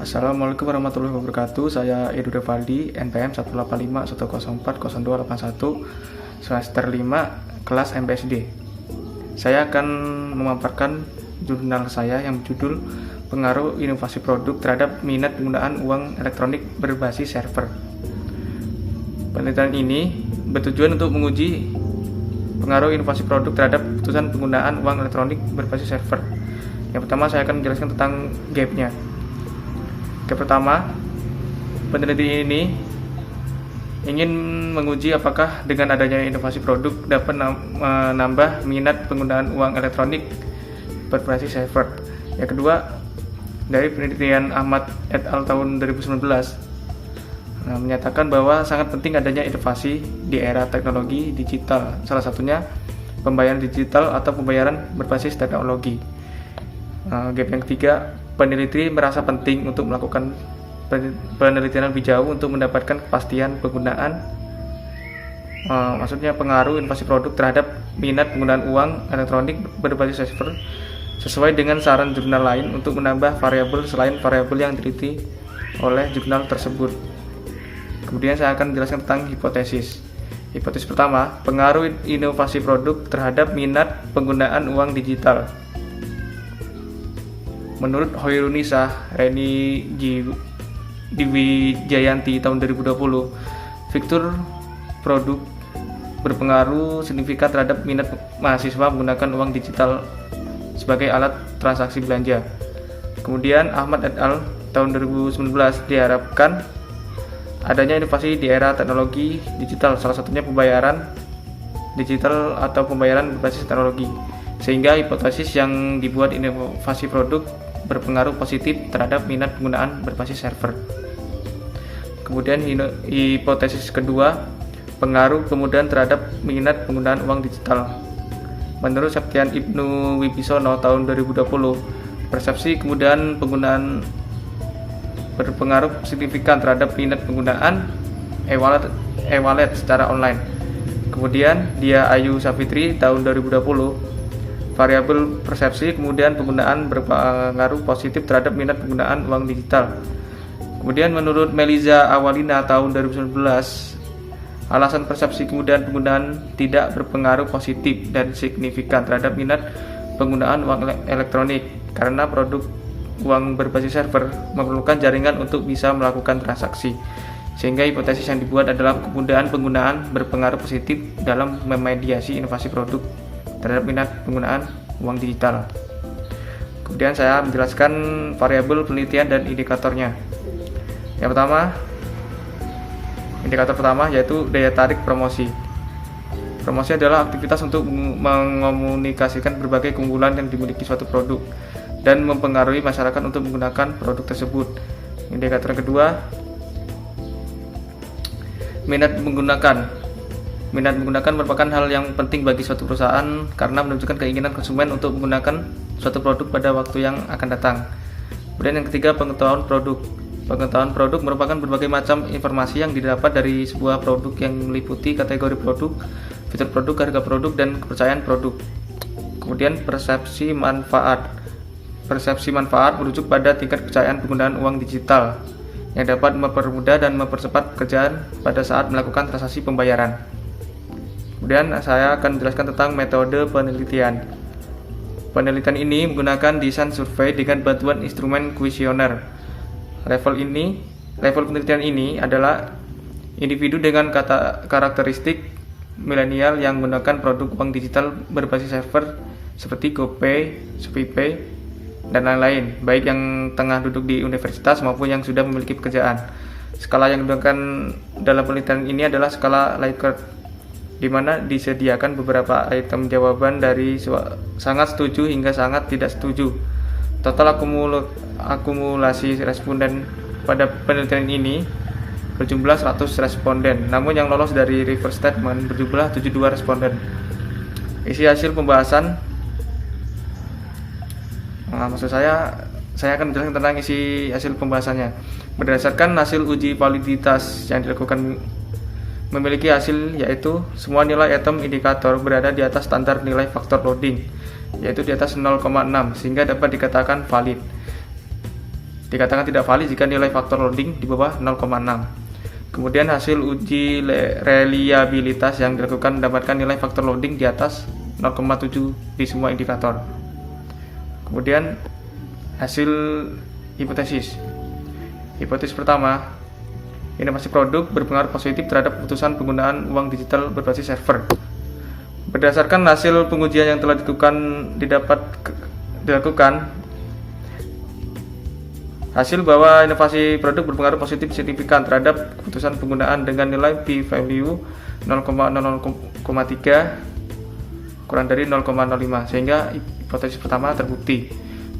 Assalamualaikum warahmatullahi wabarakatuh. Saya Edu Devaldi, NPM 18510400281, semester 5, kelas MPSD. Saya akan memaparkan jurnal saya yang berjudul Pengaruh Inovasi Produk Terhadap Minat Penggunaan Uang Elektronik Berbasis Server. Penelitian ini bertujuan untuk menguji pengaruh inovasi produk terhadap keputusan penggunaan uang elektronik berbasis server. Yang pertama, saya akan menjelaskan tentang gap-nya. Yang pertama, penelitian ini ingin menguji apakah dengan adanya inovasi produk dapat menambah minat penggunaan uang elektronik berbasis server. Yang kedua, dari penelitian Ahmad et al. Tahun 2019 menyatakan bahwa sangat penting adanya inovasi di era teknologi digital, salah satunya pembayaran digital atau pembayaran berbasis teknologi. Gap yang ketiga, peneliti merasa penting untuk melakukan penelitian lebih jauh untuk mendapatkan kepastian penggunaan, maksudnya pengaruh inovasi produk terhadap minat penggunaan uang elektronik berbasis server sesuai dengan saran jurnal lain untuk menambah variabel selain variabel yang diteliti oleh jurnal tersebut. Kemudian saya akan menjelaskan tentang hipotesis. Hipotesis pertama, pengaruh inovasi produk terhadap minat penggunaan uang digital. Menurut Hoirunisa Reni Diwijayanti tahun 2020, fitur produk berpengaruh signifikan terhadap minat mahasiswa menggunakan uang digital sebagai alat transaksi belanja. Kemudian Ahmad et al. Tahun 2019 diharapkan adanya inovasi di era teknologi digital, salah satunya pembayaran digital atau pembayaran berbasis teknologi, sehingga hipotesis yang dibuat inovasi produk berpengaruh positif terhadap minat penggunaan berbasis server. Kemudian hipotesis kedua, pengaruh kemudahan terhadap minat penggunaan uang digital. Menurut Septian Ibnu Wibisono tahun 2020, persepsi kemudahan penggunaan berpengaruh signifikan terhadap minat penggunaan e-wallet secara online. Kemudian Dia Ayu Safitri tahun 2020, variabel persepsi kemudian penggunaan berpengaruh positif terhadap minat penggunaan uang digital. Kemudian menurut Meliza Awalina tahun 2019, alasan persepsi kemudian penggunaan tidak berpengaruh positif dan signifikan terhadap minat penggunaan uang elektronik karena produk uang berbasis server memerlukan jaringan untuk bisa melakukan transaksi, sehingga hipotesis yang dibuat adalah kemudahan penggunaan berpengaruh positif dalam memediasi inovasi produk terhadap minat penggunaan uang digital. Kemudian saya menjelaskan variabel penelitian dan indikatornya. Yang pertama, indikator pertama yaitu daya tarik promosi. Promosi adalah aktivitas untuk mengomunikasikan berbagai keunggulan yang dimiliki suatu produk dan mempengaruhi masyarakat untuk menggunakan produk tersebut. Indikator yang kedua, minat menggunakan. Minat menggunakan merupakan hal yang penting bagi suatu perusahaan karena menunjukkan keinginan konsumen untuk menggunakan suatu produk pada waktu yang akan datang. Kemudian yang ketiga, pengetahuan produk. Pengetahuan produk merupakan berbagai macam informasi yang didapat dari sebuah produk yang meliputi kategori produk, fitur produk, harga produk, dan kepercayaan produk. Kemudian persepsi manfaat. Persepsi manfaat merujuk pada tingkat kepercayaan penggunaan uang digital yang dapat mempermudah dan mempercepat pekerjaan pada saat melakukan transaksi pembayaran. Kemudian saya akan menjelaskan tentang metode penelitian. Penelitian ini menggunakan desain survei dengan bantuan instrumen kuesioner. Level penelitian ini adalah individu dengan karakteristik milenial yang menggunakan produk uang digital berbasis server seperti GoPay, ShopeePay, dan lain-lain, baik yang tengah duduk di universitas maupun yang sudah memiliki pekerjaan. Skala yang digunakan dalam penelitian ini adalah skala Likert, di mana disediakan beberapa item jawaban dari sangat setuju hingga sangat tidak setuju. Total akumulasi responden pada penelitian ini berjumlah 100 responden, namun yang lolos dari reverse statement berjumlah 72 responden. Isi hasil pembahasan, maksud saya akan menjelaskan tentang isi hasil pembahasannya. Berdasarkan hasil uji validitas yang dilakukan memiliki hasil yaitu semua nilai item indikator berada di atas standar nilai faktor loading, yaitu di atas 0,6 sehingga dapat dikatakan valid. dikatakan tidak valid jika nilai faktor loading di bawah 0,6. Kemudian hasil uji reliabilitas yang dilakukan mendapatkan nilai faktor loading di atas 0,7 di semua indikator. Kemudian hasil hipotesis. Hipotesis pertama, inovasi produk berpengaruh positif terhadap keputusan penggunaan uang digital berbasis server. Berdasarkan hasil pengujian yang telah dilakukan, hasil bahwa inovasi produk berpengaruh positif signifikan terhadap keputusan penggunaan dengan nilai p-value 0,03 kurang dari 0,05, sehingga hipotesis pertama terbukti.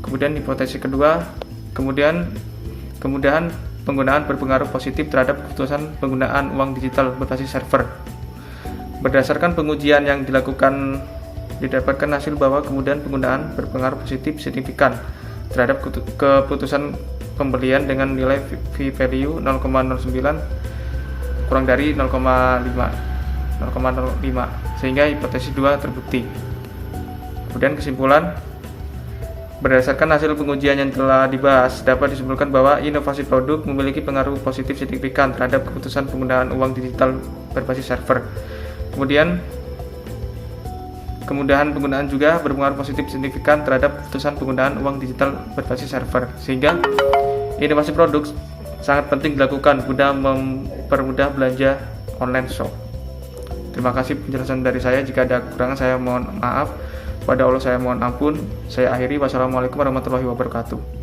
Kemudian hipotesis kedua, kemudahan penggunaan berpengaruh positif terhadap keputusan penggunaan uang digital berbasis server. Berdasarkan pengujian yang didapatkan hasil bahwa kemudahan penggunaan berpengaruh positif signifikan terhadap keputusan pembelian dengan nilai p-value 0,09 kurang dari 0,05, sehingga hipotesis 2 terbukti. Kemudian kesimpulan, berdasarkan hasil pengujian yang telah dibahas, dapat disimpulkan bahwa inovasi produk memiliki pengaruh positif signifikan terhadap keputusan penggunaan uang digital berbasis server. Kemudahan penggunaan juga berpengaruh positif signifikan terhadap keputusan penggunaan uang digital berbasis server, sehingga inovasi produk sangat penting dilakukan guna mempermudah belanja online shop. Terima kasih penjelasan dari saya. Jika ada kekurangan, saya mohon maaf. Pada Allah saya mohon ampun. Saya akhiri. Wassalamualaikum warahmatullahi wabarakatuh.